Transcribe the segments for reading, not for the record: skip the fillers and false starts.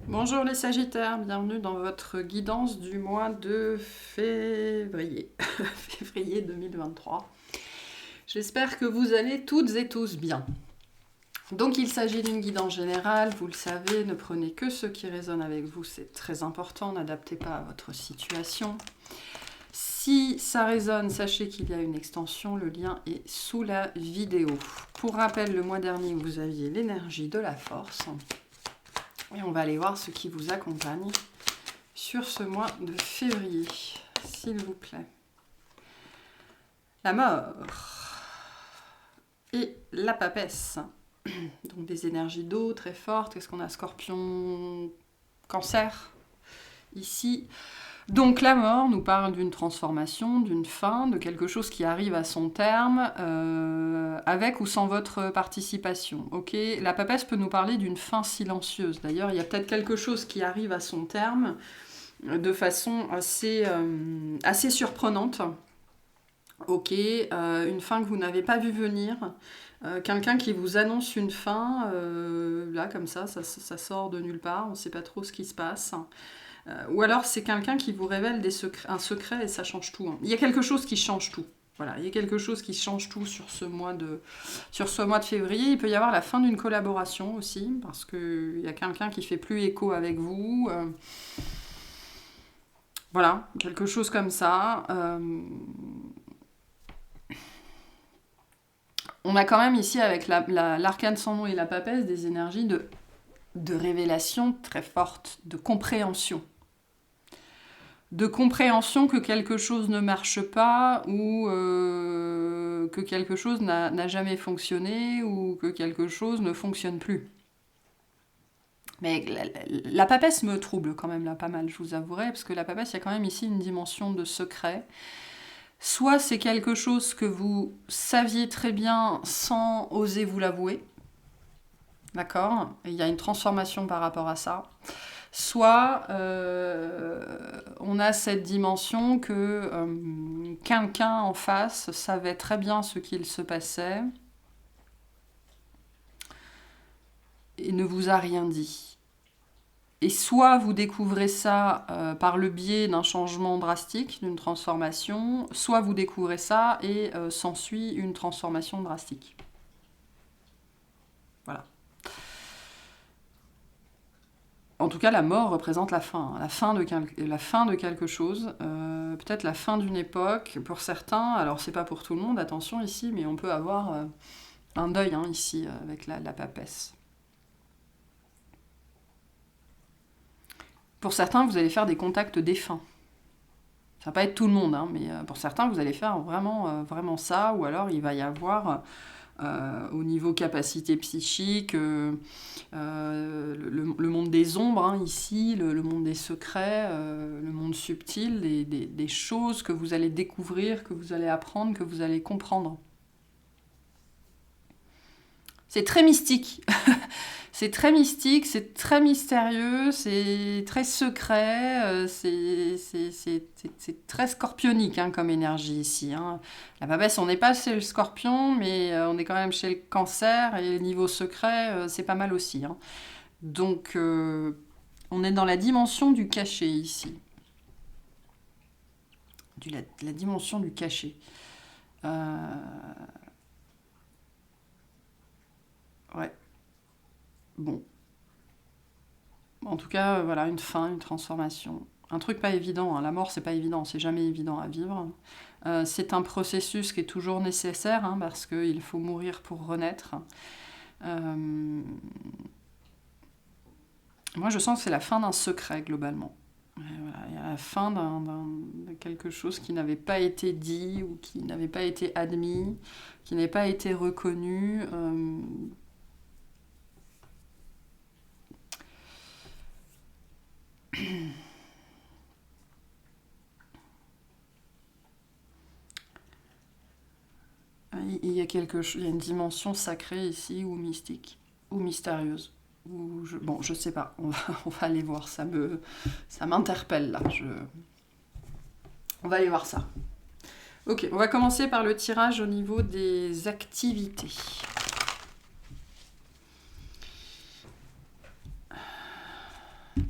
Bonjour les Sagittaires, bienvenue dans votre guidance du mois de février, février 2023. J'espère que vous allez toutes et tous bien. Donc il s'agit d'une guidance générale, vous le savez, ne prenez que ce qui résonne avec vous, c'est très important, n'adaptez pas à votre situation. Si ça résonne, sachez qu'il y a une extension, le lien est sous la vidéo. Pour rappel, le mois dernier, vous aviez l'énergie de la force. Et on va aller voir ce qui vous accompagne sur ce mois de février, s'il vous plaît. La mort et la papesse. Donc des énergies d'eau très fortes. Est-ce qu'on a Scorpion, Cancer ici? Donc la mort nous parle d'une transformation, d'une fin, de quelque chose qui arrive à son terme, avec ou sans votre participation. Ok, la papesse peut nous parler d'une fin silencieuse. D'ailleurs, il y a peut-être quelque chose qui arrive à son terme de façon assez surprenante. Ok, une fin que vous n'avez pas vu venir. Quelqu'un qui vous annonce une fin, là comme ça sort de nulle part, on ne sait pas trop ce qui se passe. Ou alors c'est quelqu'un qui vous révèle un secret et ça change tout. Il y a quelque chose qui change tout. Voilà, il y a quelque chose qui change tout sur ce mois de février. Il peut y avoir la fin d'une collaboration aussi, parce qu'il y a quelqu'un qui fait plus écho avec vous. Voilà, quelque chose comme ça. On a quand même ici, avec l'arcane sans nom et la papesse, des énergies de révélation très fortes, de compréhension. De compréhension que quelque chose ne marche pas ou que quelque chose n'a jamais fonctionné ou que quelque chose ne fonctionne plus. Mais la papesse me trouble quand même là pas mal, je vous avouerai, parce que la papesse, il y a quand même ici une dimension de secret. Soit c'est quelque chose que vous saviez très bien sans oser vous l'avouer, d'accord? Il y a une transformation par rapport à ça. Soit on a cette dimension que quelqu'un en face savait très bien ce qu'il se passait et ne vous a rien dit. Et soit vous découvrez ça par le biais d'un changement drastique, d'une transformation, soit vous découvrez ça et s'ensuit une transformation drastique. Voilà. En tout cas, la mort représente la fin de quelque chose, peut-être la fin d'une époque pour certains. Alors, c'est pas pour tout le monde, attention ici, mais on peut avoir un deuil ici avec la papesse. Pour certains, vous allez faire des contacts défunts. Ça va pas être tout le monde, mais pour certains, vous allez faire vraiment ça, ou alors il va y avoir au niveau capacité psychique, le monde des ombres ici, le monde des secrets, le monde subtil, des choses que vous allez découvrir, que vous allez apprendre, que vous allez comprendre. C'est très mystique. C'est très mystique, c'est très mystérieux, c'est très secret, c'est très scorpionique comme énergie ici. La papesse, on n'est pas chez le scorpion, mais on est quand même chez le cancer, et niveau secret, c'est pas mal aussi. Donc, on est dans la dimension du cachet ici. La dimension du cachet. Ouais. Bon. En tout cas, voilà, une fin, une transformation. Un truc pas évident, la mort c'est pas évident, c'est jamais évident à vivre. C'est un processus qui est toujours nécessaire, parce qu'il faut mourir pour renaître. Moi je sens que c'est la fin d'un secret globalement. Voilà, il y a la fin de quelque chose qui n'avait pas été dit ou qui n'avait pas été admis, qui n'avait pas été reconnu. Il y a il y a une dimension sacrée ici, ou mystique, ou mystérieuse. Bon, je sais pas, on va aller voir, ça m'interpelle là. On va aller voir ça. Ok, on va commencer par le tirage au niveau des activités.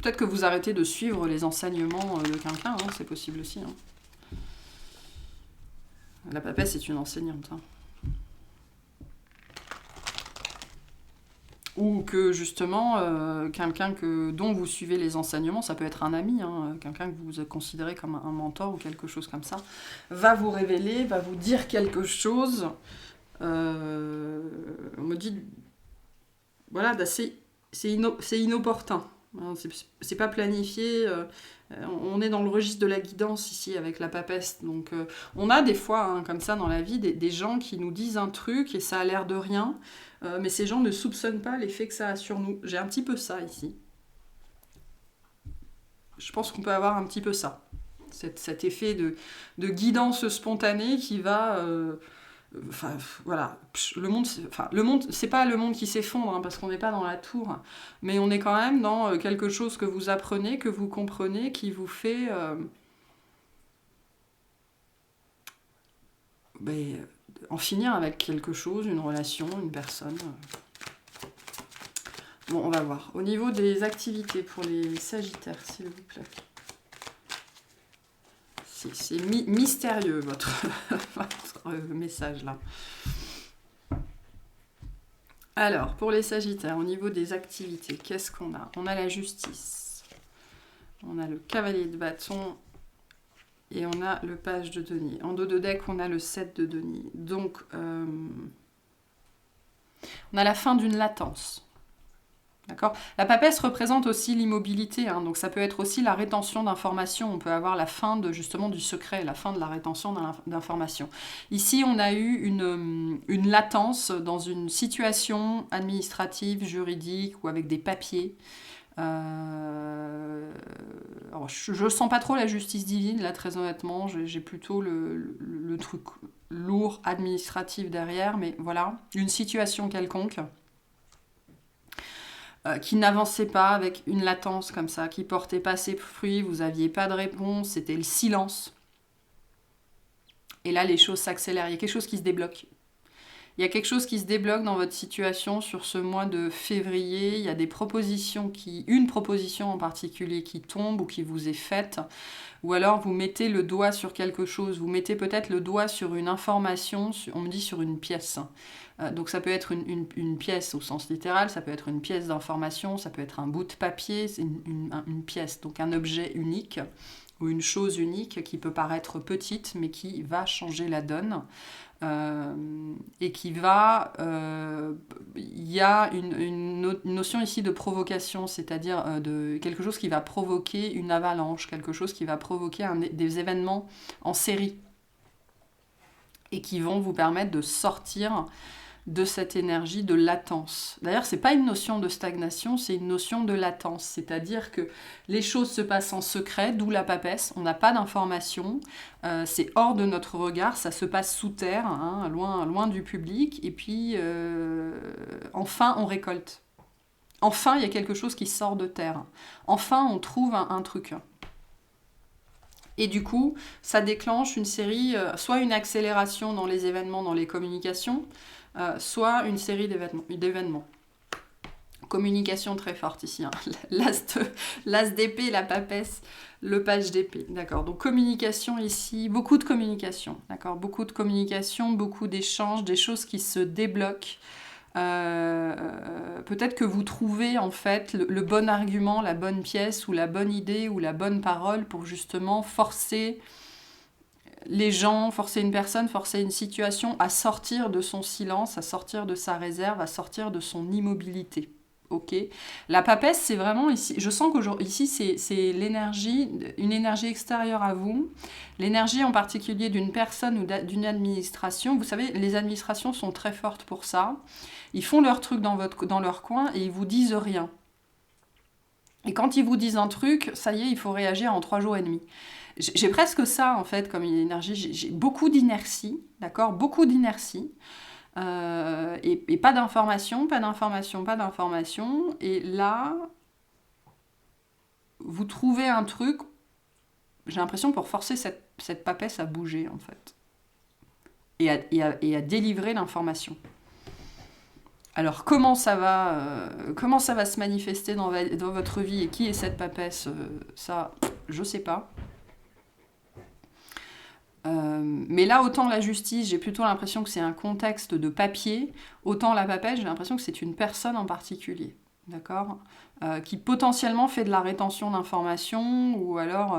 Peut-être que vous arrêtez de suivre les enseignements de quelqu'un, hein, c'est possible aussi. Hein. La papesse est une enseignante. Hein. Ou que justement, quelqu'un dont vous suivez les enseignements, ça peut être un ami, hein, quelqu'un que vous considérez comme un mentor ou quelque chose comme ça, va vous révéler, va vous dire quelque chose, on me dit, voilà, c'est inopportun. Hein, c'est pas planifié, on est dans le registre de la guidance ici avec la papesse. Donc on a des fois, hein, comme ça dans la vie, des gens qui nous disent un truc et ça a l'air de rien, mais ces gens ne soupçonnent pas l'effet que ça a sur nous. J'ai un petit peu ça ici. Je pense qu'on peut avoir un petit peu ça. Cet effet de guidance spontanée qui va... Enfin, voilà, le monde, c'est pas le monde qui s'effondre, hein, parce qu'on n'est pas dans la tour, mais on est quand même dans quelque chose que vous apprenez, que vous comprenez, qui vous fait en finir avec quelque chose, une relation, une personne. Bon, on va voir. Au niveau des activités pour les Sagittaires, s'il vous plaît. C'est mystérieux, votre message, là. Alors, pour les Sagittaires, au niveau des activités, qu'est-ce qu'on a? On a la justice. On a le cavalier de bâton. Et on a le page de denier. En dos de deck, on a le 7 de denier. Donc, on a la fin d'une latence. D'accord. La papesse représente aussi l'immobilité, hein, donc ça peut être aussi la rétention d'informations. On peut avoir la fin justement du secret, la fin de la rétention d'informations. Ici, on a eu une latence dans une situation administrative, juridique ou avec des papiers. Alors, je ne sens pas trop la justice divine, là, très honnêtement. J'ai plutôt le truc lourd, administratif derrière, mais voilà, une situation quelconque. Qui n'avançait pas avec une latence comme ça, qui portait pas ses fruits, vous n'aviez pas de réponse, c'était le silence. Et là, les choses s'accélèrent, il y a quelque chose qui se débloque. Il y a quelque chose qui se débloque dans votre situation sur ce mois de février. Il y a des propositions une proposition en particulier qui tombe ou qui vous est faite. Ou alors vous mettez le doigt sur quelque chose. Vous mettez peut-être le doigt sur une information, on me dit sur une pièce. Donc ça peut être une pièce au sens littéral, ça peut être une pièce d'information, ça peut être un bout de papier, c'est une pièce, donc un objet unique ou une chose unique qui peut paraître petite mais qui va changer la donne. Et qui va... Il y a une notion ici de provocation, c'est-à-dire de quelque chose qui va provoquer une avalanche, quelque chose qui va provoquer des événements en série et qui vont vous permettre de sortir de cette énergie de latence. D'ailleurs, ce n'est pas une notion de stagnation, c'est une notion de latence. C'est-à-dire que les choses se passent en secret, d'où la papesse, on n'a pas d'informations, c'est hors de notre regard, ça se passe sous terre, hein, loin du public, et puis enfin on récolte. Enfin, il y a quelque chose qui sort de terre. Enfin, on trouve un truc. Et du coup, ça déclenche une série, soit une accélération dans les événements, dans les communications, soit une série d'événements. Communication très forte ici. Hein. L'as d'épée, la papesse, le page d'épée. D'accord. Donc communication ici, beaucoup de communication. D'accord. Beaucoup de communication, beaucoup d'échanges, des choses qui se débloquent. Peut-être que vous trouvez en fait le bon argument, la bonne pièce ou la bonne idée ou la bonne parole pour justement forcer les gens, forcer une personne, forcer une situation à sortir de son silence, à sortir de sa réserve, à sortir de son immobilité. Ok. La papesse, c'est vraiment ici. Je sens qu'ici, c'est l'énergie, une énergie extérieure à vous, l'énergie en particulier d'une personne ou d'une administration. Vous savez, les administrations sont très fortes pour ça. Ils font leur truc dans leur coin et ils vous disent rien. Et quand ils vous disent un truc, ça y est, il faut réagir en 3 jours et demi. J'ai presque ça, en fait, comme une énergie. J'ai beaucoup d'inertie, d'accord ? Beaucoup d'inertie. Et pas d'information, pas d'information, pas d'information. Et là, vous trouvez un truc, j'ai l'impression, pour forcer cette papesse à bouger, en fait. Et à délivrer l'information. Alors, comment ça va se manifester dans votre vie et qui est cette papesse, ça, je sais pas. Mais là, autant la justice, j'ai plutôt l'impression que c'est un contexte de papier, autant la papesse, j'ai l'impression que c'est une personne en particulier, d'accord, qui potentiellement fait de la rétention d'informations ou alors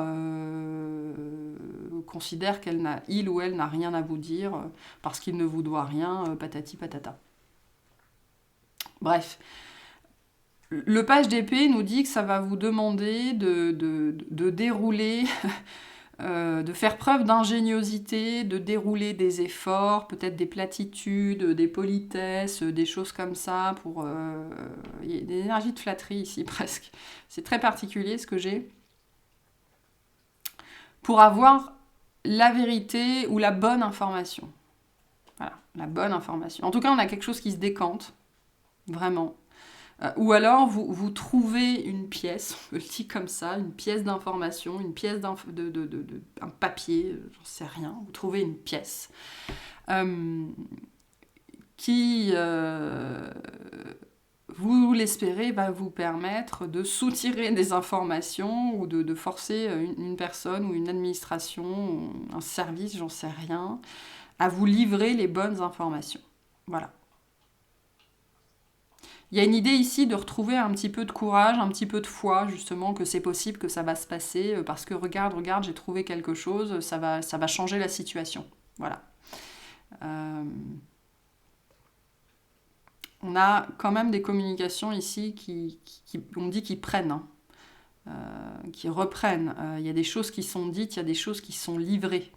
considère il ou elle n'a rien à vous dire parce qu'il ne vous doit rien, patati patata. Bref. Le page d'épée nous dit que ça va vous demander de dérouler, de faire preuve d'ingéniosité, de dérouler des efforts, peut-être des platitudes, des politesses, des choses comme ça. Il y a des énergies de flatterie ici presque. C'est très particulier ce que j'ai. Pour avoir la vérité ou la bonne information. Voilà, la bonne information. En tout cas, on a quelque chose qui se décante, vraiment. Ou alors, vous trouvez une pièce, on le dit comme ça, une pièce d'information, une pièce un papier, j'en sais rien, vous trouvez une pièce qui, vous l'espérez, va vous permettre de soutirer des informations ou de forcer une personne ou une administration, ou un service, j'en sais rien, à vous livrer les bonnes informations. Voilà. Il y a une idée ici de retrouver un petit peu de courage, un petit peu de foi, justement, que c'est possible, que ça va se passer, parce que regarde, j'ai trouvé quelque chose, ça va changer la situation. Voilà. On a quand même des communications ici on dit qu'ils prennent, qui reprennent. Il y a des choses qui sont dites, il y a des choses qui sont livrées.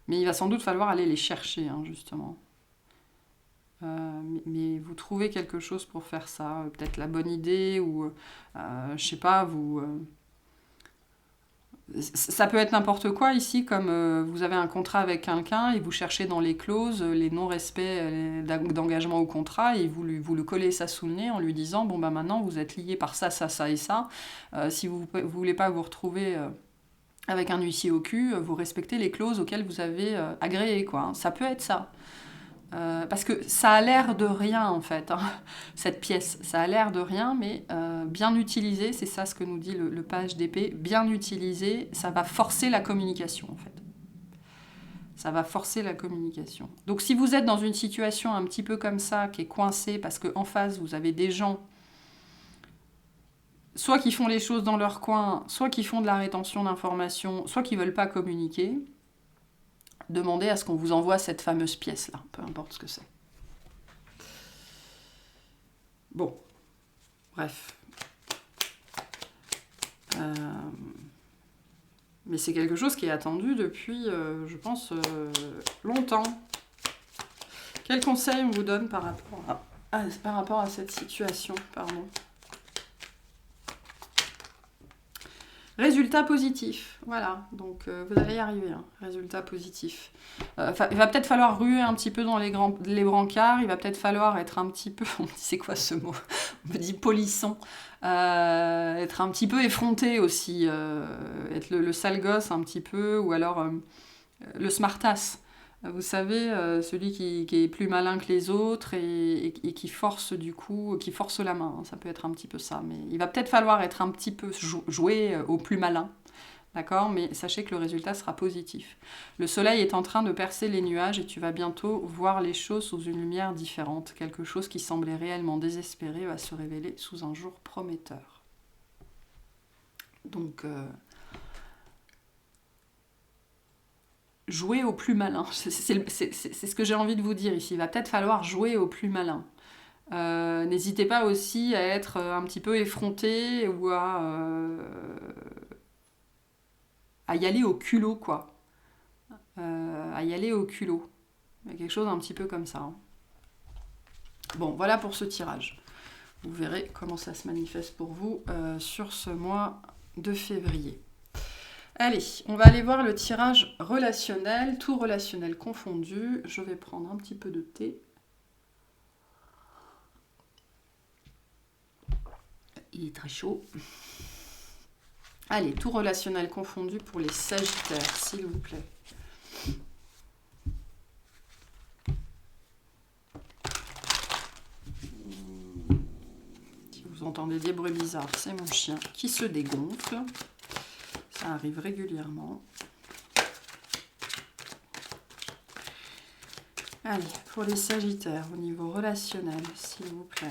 Mais il va sans doute falloir aller les chercher, justement. Mais vous trouvez quelque chose pour faire ça, peut-être la bonne idée, ou je sais pas, ça peut être n'importe quoi ici, comme vous avez un contrat avec quelqu'un et vous cherchez dans les clauses les non-respects d'engagement au contrat et vous le collez ça sous le nez en lui disant bon bah maintenant vous êtes lié par ça, ça, ça et ça. Si vous voulez pas vous retrouver avec un huissier au cul, vous respectez les clauses auxquelles vous avez agréé, quoi. Ça peut être ça. Parce que ça a l'air de rien, en fait, cette pièce. Ça a l'air de rien, mais bien utilisé, c'est ça ce que nous dit le page d'épée, bien utilisé, ça va forcer la communication, en fait. Ça va forcer la communication. Donc si vous êtes dans une situation un petit peu comme ça, qui est coincée, parce qu'en face, vous avez des gens soit qui font les choses dans leur coin, soit qui font de la rétention d'informations, soit qui ne veulent pas communiquer, demandez à ce qu'on vous envoie cette fameuse pièce-là, peu importe ce que c'est. Bon, bref. Mais c'est quelque chose qui est attendu depuis, je pense, longtemps. Quel conseil on vous donne par rapport à cette situation, pardon. Résultat positif, voilà, donc vous allez y arriver, résultat positif. Il va peut-être falloir ruer un petit peu dans les brancards, il va peut-être falloir être un petit peu, on me dit c'est quoi ce mot, on me dit polisson, être un petit peu effronté aussi, être le sale gosse un petit peu, ou alors le smartass. Vous savez, celui qui est plus malin que les autres et qui force du coup, qui force la main, ça peut être un petit peu ça. Mais il va peut-être falloir être un petit peu jouer au plus malin, d'accord ? Mais sachez que le résultat sera positif. Le soleil est en train de percer les nuages et tu vas bientôt voir les choses sous une lumière différente. Quelque chose qui semblait réellement désespéré va se révéler sous un jour prometteur. Donc... jouer au plus malin, c'est ce que j'ai envie de vous dire ici. Il va peut-être falloir jouer au plus malin. N'hésitez pas aussi à être un petit peu effronté ou à y aller au culot, quoi. À y aller au culot. Il y a quelque chose un petit peu comme ça. Bon, voilà pour ce tirage. Vous verrez comment ça se manifeste pour vous sur ce mois de février. Allez, on va aller voir le tirage relationnel, tout relationnel confondu. Je vais prendre un petit peu de thé. Il est très chaud. Allez, tout relationnel confondu pour les Sagittaires, s'il vous plaît. vous entendez des bruits bizarres, c'est mon chien qui se dégonfle. Ça arrive régulièrement. Allez, pour les Sagittaires, au niveau relationnel, s'il vous plaît.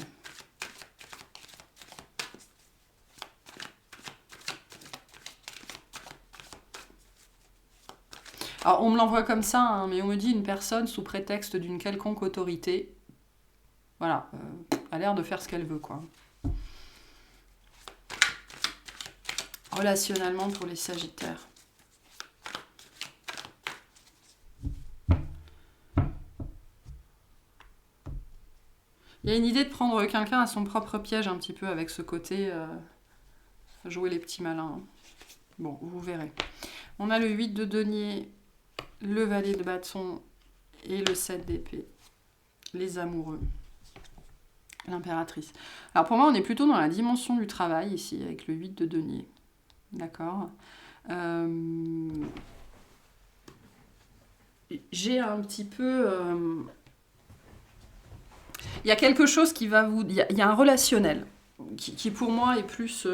Alors, on me l'envoie comme ça, hein, mais on me dit une personne sous prétexte d'une quelconque autorité. Voilà, a l'air de faire ce qu'elle veut, quoi. Relationnellement pour les Sagittaires. Il y a une idée de prendre quelqu'un à son propre piège un petit peu avec ce côté jouer les petits malins. Bon, vous verrez. On a le 8 de denier, le valet de bâton et le 7 d'épée. Les amoureux. L'impératrice. Alors pour moi, on est plutôt dans la dimension du travail ici, avec le 8 de denier. D'accord. J'ai un petit peu... Il y a quelque chose qui va vous... Il y a un relationnel qui pour moi est plus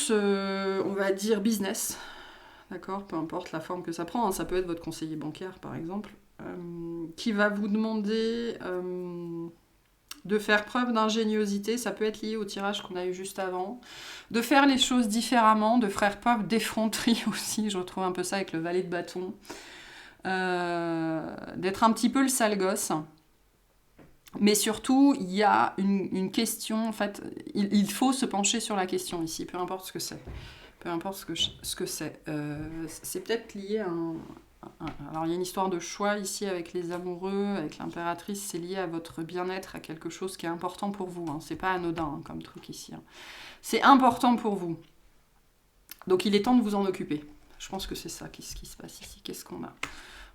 on va dire, business. D'accord, peu importe la forme que ça prend. Hein. Ça peut être votre conseiller bancaire, par exemple, qui va vous demander de faire preuve d'ingéniosité. Ça peut être lié au tirage qu'on a eu juste avant. De faire les choses différemment, de faire preuve d'effronterie aussi. Je retrouve un peu ça avec le valet de bâton. D'être un petit peu le sale gosse. Mais surtout, il y a une question, en fait, il faut se pencher sur la question ici, peu importe ce que c'est. Peu importe ce que c'est. C'est peut-être lié à alors, il y a une histoire de choix ici avec les amoureux, avec l'impératrice, c'est lié à votre bien-être, à quelque chose qui est important pour vous. Hein. C'est pas anodin hein, comme truc ici. Hein. C'est important pour vous. Donc, il est temps de vous en occuper. Je pense que c'est ça qui se passe ici. Qu'est-ce qu'on a ?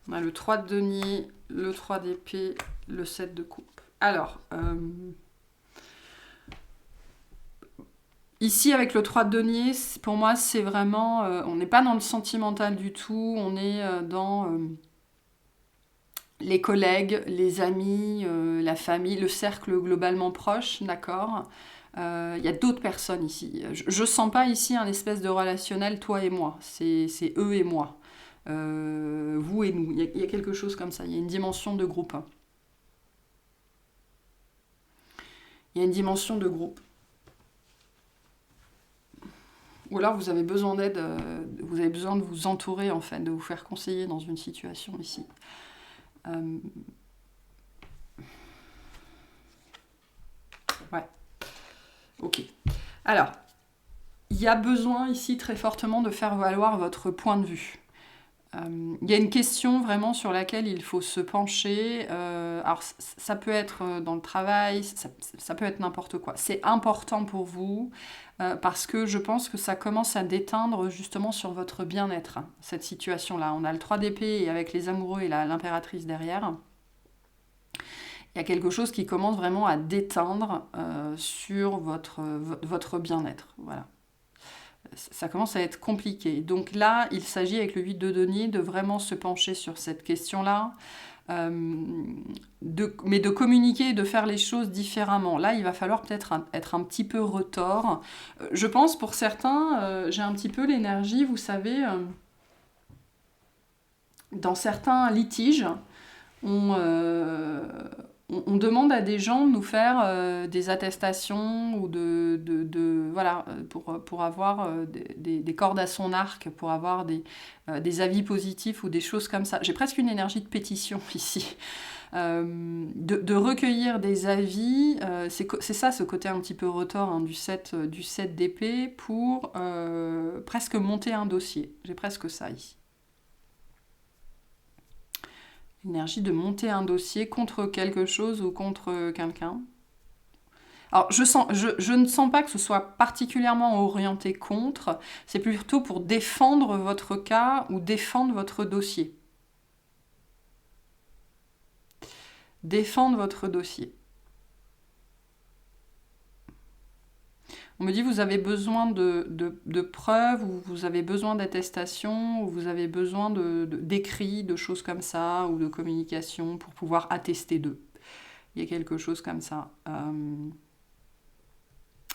On a le 3 de denier, le 3 d'épée, le 7 de coupe. Alors, ici avec le 3 de denier, pour moi c'est vraiment, on n'est pas dans le sentimental du tout, on est dans les collègues, les amis, la famille, le cercle globalement proche, d'accord. Il y a d'autres personnes ici. Je sens pas ici un espèce de relationnel toi et moi, c'est eux et moi, vous et nous, il y a quelque chose comme ça, il y a une dimension de groupe. Il y a une dimension de groupe. Ou alors vous avez besoin d'aide, vous avez besoin de vous entourer en fait, de vous faire conseiller dans une situation ici. Ouais. Ok. Alors, il y a besoin ici très fortement de faire valoir votre point de vue. Il y a une question vraiment sur laquelle il faut se pencher. Alors, ça peut être dans le travail, ça peut être n'importe quoi. C'est important pour vous parce que je pense que ça commence à déteindre justement sur votre bien-être, hein, cette situation-là. On a le 3 d'épée et avec les amoureux et l'impératrice derrière. Il y a quelque chose qui commence vraiment à déteindre sur votre bien-être. Voilà. Ça commence à être compliqué. Donc là, il s'agit avec le 8 de denier de vraiment se pencher sur cette question-là, mais de communiquer et de faire les choses différemment. Là, il va falloir peut-être être un petit peu retors. Je pense pour certains, j'ai un petit peu l'énergie, vous savez, dans certains litiges, on demande à des gens de nous faire des attestations ou voilà, pour avoir des cordes à son arc, pour avoir des avis positifs ou des choses comme ça. J'ai presque une énergie de pétition ici. De recueillir des avis, c'est ça ce côté un petit peu retors hein, du 7 d'épée pour presque monter un dossier. J'ai presque ça ici. L'énergie de monter un dossier contre quelque chose ou contre quelqu'un. Alors, je ne sens pas que ce soit particulièrement orienté contre, c'est plutôt pour défendre votre cas ou défendre votre dossier. Défendre votre dossier. On me dit vous avez besoin de preuves, ou vous avez besoin d'attestations, ou vous avez besoin d'écrits, de choses comme ça, ou de communication pour pouvoir attester d'eux. Il y a quelque chose comme ça.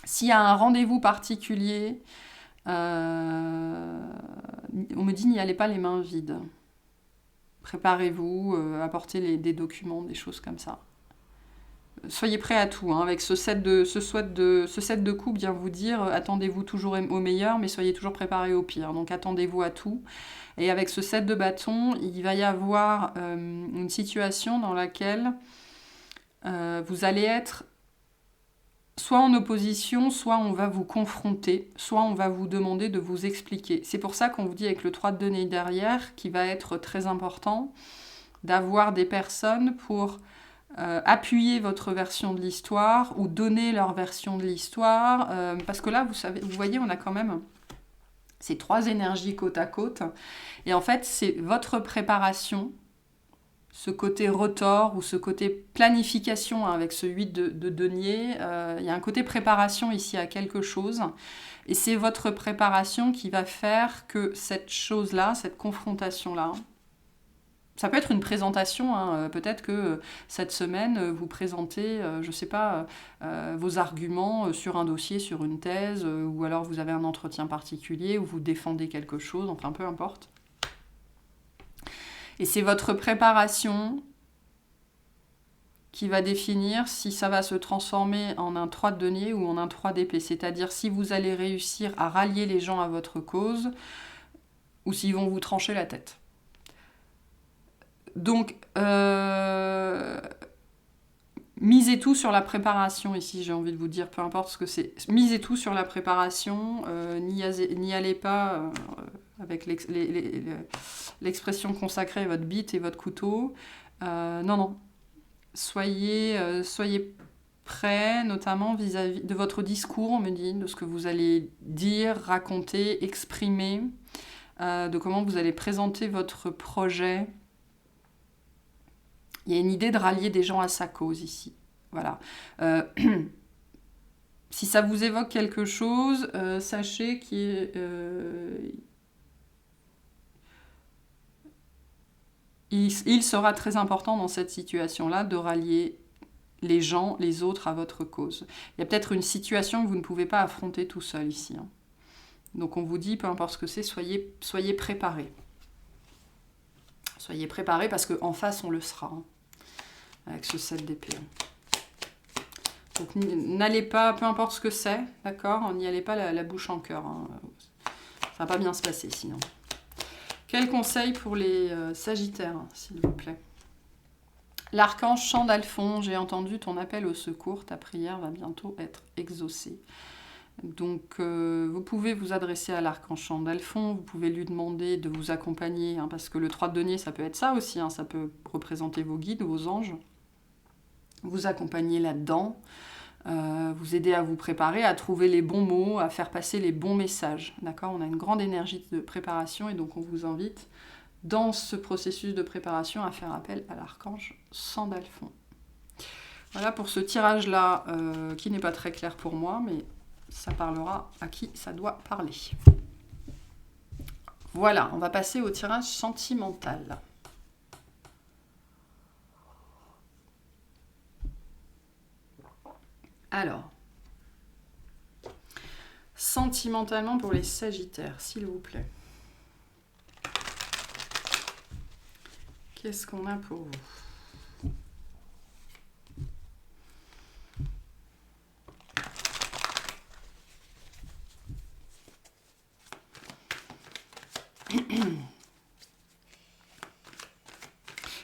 S'il y a un rendez-vous particulier, on me dit n'y allez pas les mains vides. Préparez-vous, apportez des documents, des choses comme ça. Soyez prêts à tout, hein. Avec ce set de coups, bien vous dire, attendez-vous toujours au meilleur, mais soyez toujours préparés au pire. Donc attendez-vous à tout. Et avec ce set de bâtons, il va y avoir une situation dans laquelle vous allez être soit en opposition, soit on va vous confronter, soit on va vous demander de vous expliquer. C'est pour ça qu'on vous dit avec le 3 de denier derrière, qui va être très important, d'avoir des personnes pour appuyer votre version de l'histoire ou donner leur version de l'histoire. Parce que là, vous voyez, on a quand même ces 3 énergies côte à côte. Et en fait, c'est votre préparation, ce côté retors ou ce côté planification, hein, avec ce 8 de denier. Il y a un côté préparation ici à quelque chose. Et c'est votre préparation qui va faire que cette chose-là, cette confrontation-là, ça peut être une présentation, hein. Peut-être que cette semaine, vous présentez, je ne sais pas, vos arguments sur un dossier, sur une thèse, ou alors vous avez un entretien particulier, où vous défendez quelque chose, enfin peu importe. Et c'est votre préparation qui va définir si ça va se transformer en un 3 de denier ou en un 3 d'épée. C'est-à-dire si vous allez réussir à rallier les gens à votre cause, ou s'ils vont vous trancher la tête. Donc, misez tout sur la préparation ici, j'ai envie de vous dire, peu importe ce que c'est. Misez tout sur la préparation, n'y allez pas avec l'expression consacrée, votre bite et votre couteau. Non. Soyez prêts, notamment vis-à-vis de votre discours, on me dit, de ce que vous allez dire, raconter, exprimer, de comment vous allez présenter votre projet. Il y a une idée de rallier des gens à sa cause ici. Voilà. Si ça vous évoque quelque chose, sachez qu'il sera très important dans cette situation-là de rallier les gens, les autres à votre cause. Il y a peut-être une situation que vous ne pouvez pas affronter tout seul ici, hein. Donc on vous dit, peu importe ce que c'est, soyez préparés. Soyez préparés parce qu'en face, on le sera, hein, avec ce 7 d'épée. Donc n'allez pas, peu importe ce que c'est, d'accord, n'y allez pas la bouche en cœur, hein. Ça va pas bien se passer sinon. Quel conseil pour les Sagittaires, hein, s'il vous plaît? L'archange Chandalphon, j'ai entendu ton appel au secours, ta prière va bientôt être exaucée. Donc vous pouvez vous adresser à l'archange Chandalphon, vous pouvez lui demander de vous accompagner, hein, parce que le 3 de denier, ça peut être ça aussi, hein, ça peut représenter vos guides, vos anges. Vous accompagner là-dedans, vous aider à vous préparer, à trouver les bons mots, à faire passer les bons messages. D'accord ? On a une grande énergie de préparation et donc on vous invite dans ce processus de préparation à faire appel à l'archange Chandalphon. Voilà pour ce tirage-là qui n'est pas très clair pour moi, mais ça parlera à qui ça doit parler. Voilà, on va passer au tirage sentimental. Alors, sentimentalement pour les Sagittaires, s'il vous plaît. Qu'est-ce qu'on a pour vous ?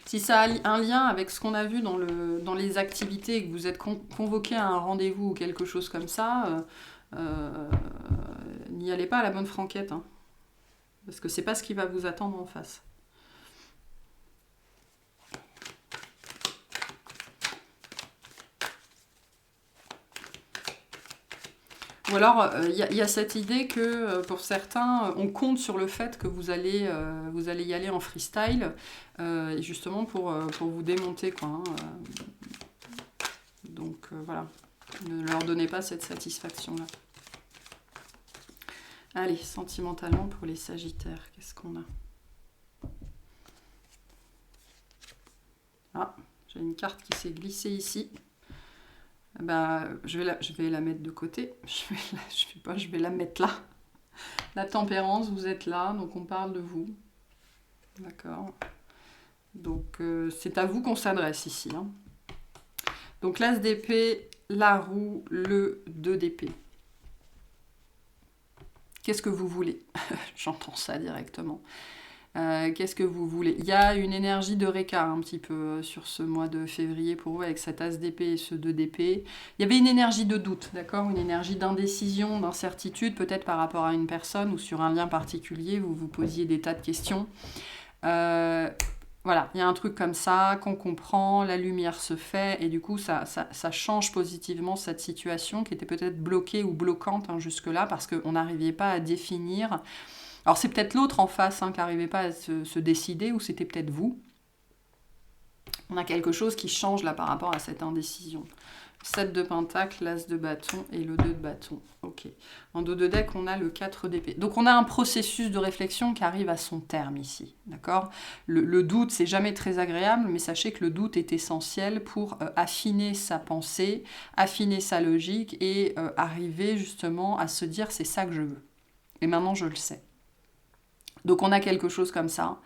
Si ça a un lien avec ce qu'on a vu dans les activités et que vous êtes convoqué à un rendez-vous ou quelque chose comme ça, n'y allez pas à la bonne franquette, hein, parce que c'est pas ce qui va vous attendre en face. Ou alors, il y a cette idée que pour certains, on compte sur le fait que vous allez y aller en freestyle, justement pour vous démonter, quoi, hein. Donc voilà, ne leur donnez pas cette satisfaction-là. Allez, sentimentalement pour les Sagittaires, qu'est-ce qu'on a ? Ah, j'ai une carte qui s'est glissée ici. Je vais la mettre de côté. Je vais la mettre là. La tempérance, vous êtes là, donc on parle de vous. D'accord. Donc c'est à vous qu'on s'adresse ici. Hein. Donc l'as d'épée, la roue, le 2 d'épée. Qu'est-ce que vous voulez? J'entends ça directement. Qu'est-ce que vous voulez? Il y a une énergie de réca un petit peu sur ce mois de février pour vous avec cet as d'épée et ce 2 d'épée. Il y avait une énergie de doute, d'accord? Une énergie d'indécision, d'incertitude, peut-être par rapport à une personne ou sur un lien particulier, vous vous posiez des tas de questions. Voilà, il y a un truc comme ça qu'on comprend, la lumière se fait et du coup ça change positivement cette situation qui était peut-être bloquée ou bloquante hein, jusque-là parce qu'on n'arrivait pas à définir. Alors c'est peut-être l'autre en face hein, qui n'arrivait pas à se décider ou c'était peut-être vous. On a quelque chose qui change là par rapport à cette indécision. 7 de pentacle, l'as de bâton et le 2 de bâton. Ok. En dos de deck, on a le 4 d'épée. Donc on a un processus de réflexion qui arrive à son terme ici. D'accord ? Le doute, c'est jamais très agréable, mais sachez que le doute est essentiel pour affiner sa pensée, affiner sa logique et arriver justement à se dire c'est ça que je veux. Et maintenant je le sais. Donc on a quelque chose comme ça.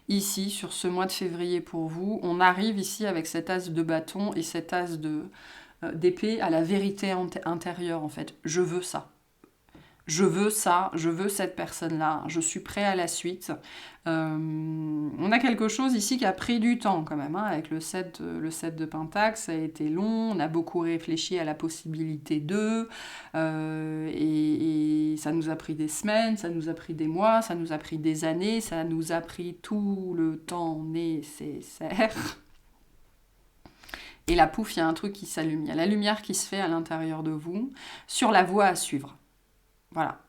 Ici, sur ce mois de février pour vous, on arrive ici avec cet as de bâton et cet as d'épée à la vérité intérieure en fait. Je veux ça. Je veux ça, je veux cette personne-là, je suis prêt à la suite. On a quelque chose ici qui a pris du temps quand même, hein, avec le 7 de Pentacle, ça a été long, on a beaucoup réfléchi à la possibilité d'eux, et ça nous a pris des semaines, ça nous a pris des mois, ça nous a pris des années, ça nous a pris tout le temps nécessaire. Et là, pouf, il y a un truc qui s'allume, il y a la lumière qui se fait à l'intérieur de vous, sur la voie à suivre. Voilà.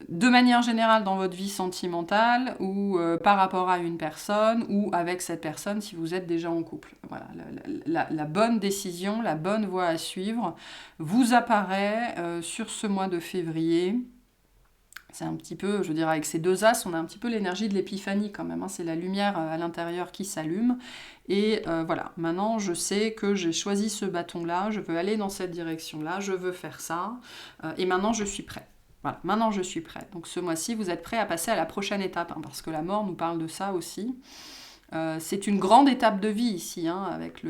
De manière générale dans votre vie sentimentale ou par rapport à une personne ou avec cette personne si vous êtes déjà en couple. Voilà, la bonne décision, la bonne voie à suivre vous apparaît sur ce mois de février. C'est un petit peu, je veux dire, avec ces deux as, on a un petit peu l'énergie de l'épiphanie quand même. Hein. C'est la lumière à l'intérieur qui s'allume. Et voilà, maintenant je sais que j'ai choisi ce bâton-là, je veux aller dans cette direction-là, je veux faire ça. Et maintenant je suis prêt. Voilà, maintenant je suis prête. Donc ce mois-ci, vous êtes prêt à passer à la prochaine étape, hein, parce que la mort nous parle de ça aussi. C'est une grande étape de vie ici, hein, avec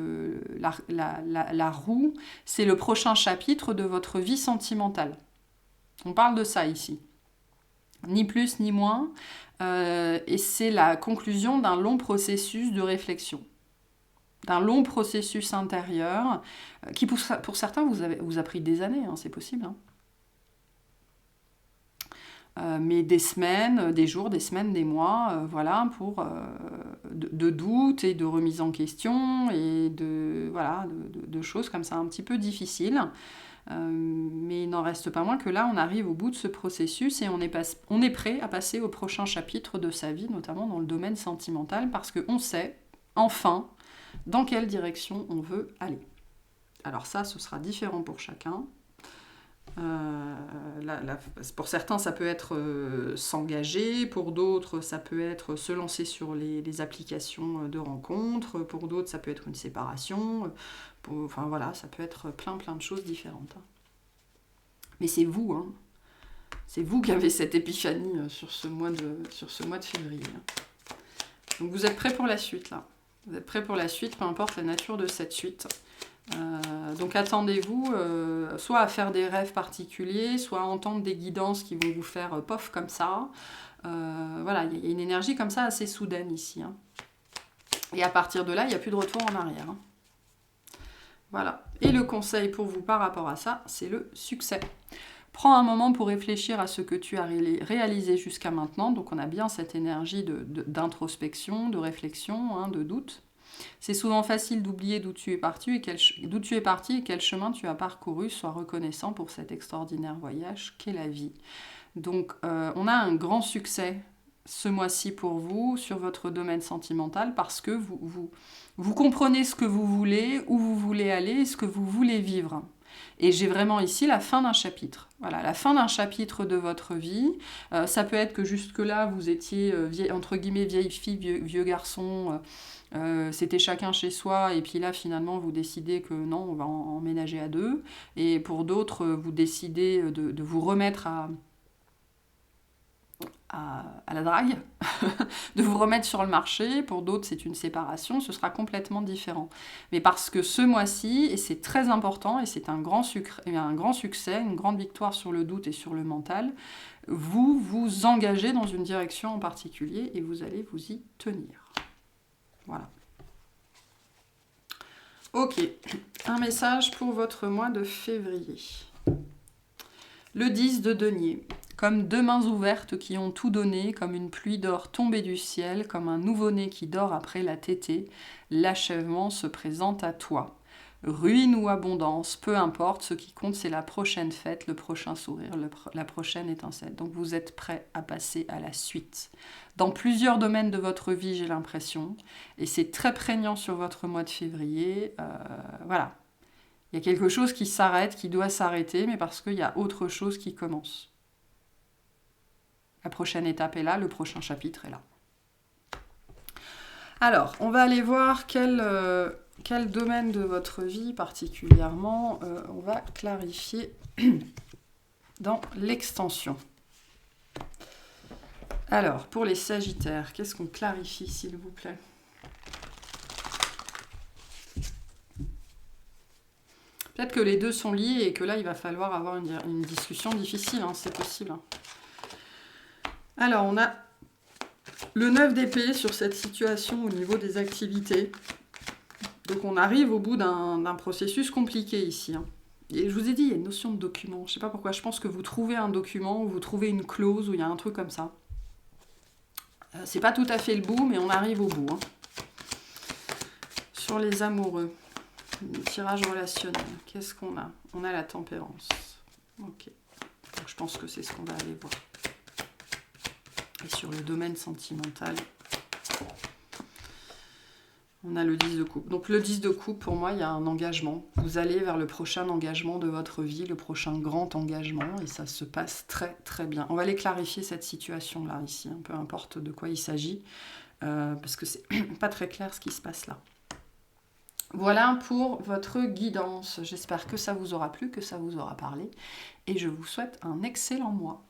la roue. C'est le prochain chapitre de votre vie sentimentale. On parle de ça ici. Ni plus ni moins. Et c'est la conclusion d'un long processus de réflexion. D'un long processus intérieur qui, pour certains, vous a pris des années, hein, c'est possible, hein. Mais des semaines, des jours, des semaines, des mois, voilà, pour de doutes et de remise en question et de choses comme ça un petit peu difficiles. Mais il n'en reste pas moins que là, on arrive au bout de ce processus et on est prêt à passer au prochain chapitre de sa vie, notamment dans le domaine sentimental, parce qu'on sait, enfin, dans quelle direction on veut aller. Alors ça, ce sera différent pour chacun. Pour certains, ça peut être s'engager, pour d'autres, ça peut être se lancer sur les applications de rencontres, pour d'autres, ça peut être une séparation, enfin voilà, ça peut être plein de choses différentes. Mais c'est vous, hein. C'est vous qui avez cette épiphanie sur ce mois de février. Donc vous êtes prêts pour la suite, là. Vous êtes prêts pour la suite, peu importe la nature de cette suite. Donc attendez-vous soit à faire des rêves particuliers, soit à entendre des guidances qui vont vous faire pof comme ça. Voilà, il y a une énergie comme ça assez soudaine ici. Hein. Et à partir de là, il n'y a plus de retour en arrière. Hein. Voilà. Et le conseil pour vous par rapport à ça, c'est le succès. Prends un moment pour réfléchir à ce que tu as réalisé jusqu'à maintenant. Donc on a bien cette énergie d'introspection, de réflexion, hein, de doute. C'est souvent facile d'oublier d'où tu es parti et quel chemin tu as parcouru. Sois reconnaissant pour cet extraordinaire voyage qu'est la vie. Donc, on a un grand succès ce mois-ci pour vous sur votre domaine sentimental parce que vous comprenez ce que vous voulez, où vous voulez aller et ce que vous voulez vivre. Et j'ai vraiment ici la fin d'un chapitre. Voilà, la fin d'un chapitre de votre vie. Ça peut être que jusque-là, vous étiez, entre guillemets, vieille fille, vieux garçon. C'était chacun chez soi, et puis là, finalement, vous décidez que non, on va emménager à deux. Et pour d'autres, vous décidez de vous remettre à la drague, de vous remettre sur le marché. Pour d'autres, c'est une séparation, ce sera complètement différent. Mais parce que ce mois-ci, et c'est très important, et c'est un grand succès, une grande victoire sur le doute et sur le mental, vous vous engagez dans une direction en particulier et vous allez vous y tenir. Voilà. Ok, un message pour votre mois de février. Le 10 de denier. Comme deux mains ouvertes qui ont tout donné, comme une pluie d'or tombée du ciel, comme un nouveau-né qui dort après la tétée, l'achèvement se présente à toi. Ruine ou abondance, peu importe, ce qui compte c'est la prochaine fête, le prochain sourire, la prochaine étincelle. Donc vous êtes prêt à passer à la suite. Dans plusieurs domaines de votre vie, j'ai l'impression, et c'est très prégnant sur votre mois de février. Voilà. Il y a quelque chose qui s'arrête, qui doit s'arrêter, mais parce qu'il y a autre chose qui commence. La prochaine étape est là, le prochain chapitre est là. Alors, on va aller voir quel domaine de votre vie particulièrement on va clarifier dans l'extension. Alors, pour les Sagittaires, qu'est-ce qu'on clarifie, s'il vous plaît ? Peut-être que les deux sont liés et que là, il va falloir avoir une discussion difficile, hein, c'est possible. Alors, on a le 9 d'épée sur cette situation au niveau des activités. Donc, on arrive au bout d'un processus compliqué ici. Hein. Et je vous ai dit, il y a une notion de document. Je ne sais pas pourquoi, je pense que vous trouvez un document, ou vous trouvez une clause, ou il y a un truc comme ça. C'est pas tout à fait le bout, mais on arrive au bout. Hein. Sur les amoureux. Tirage relationnel, qu'est-ce qu'on a ? On a la tempérance. Ok. Donc je pense que c'est ce qu'on va aller voir. Et sur le domaine sentimental, on a le 10 de coupe. Donc le 10 de coupe, pour moi, il y a un engagement. Vous allez vers le prochain engagement de votre vie, le prochain grand engagement, et ça se passe très très bien. On va aller clarifier cette situation-là ici, hein, peu importe de quoi il s'agit, parce que c'est pas très clair ce qui se passe là. Voilà pour votre guidance. J'espère que ça vous aura plu, que ça vous aura parlé. Et je vous souhaite un excellent mois.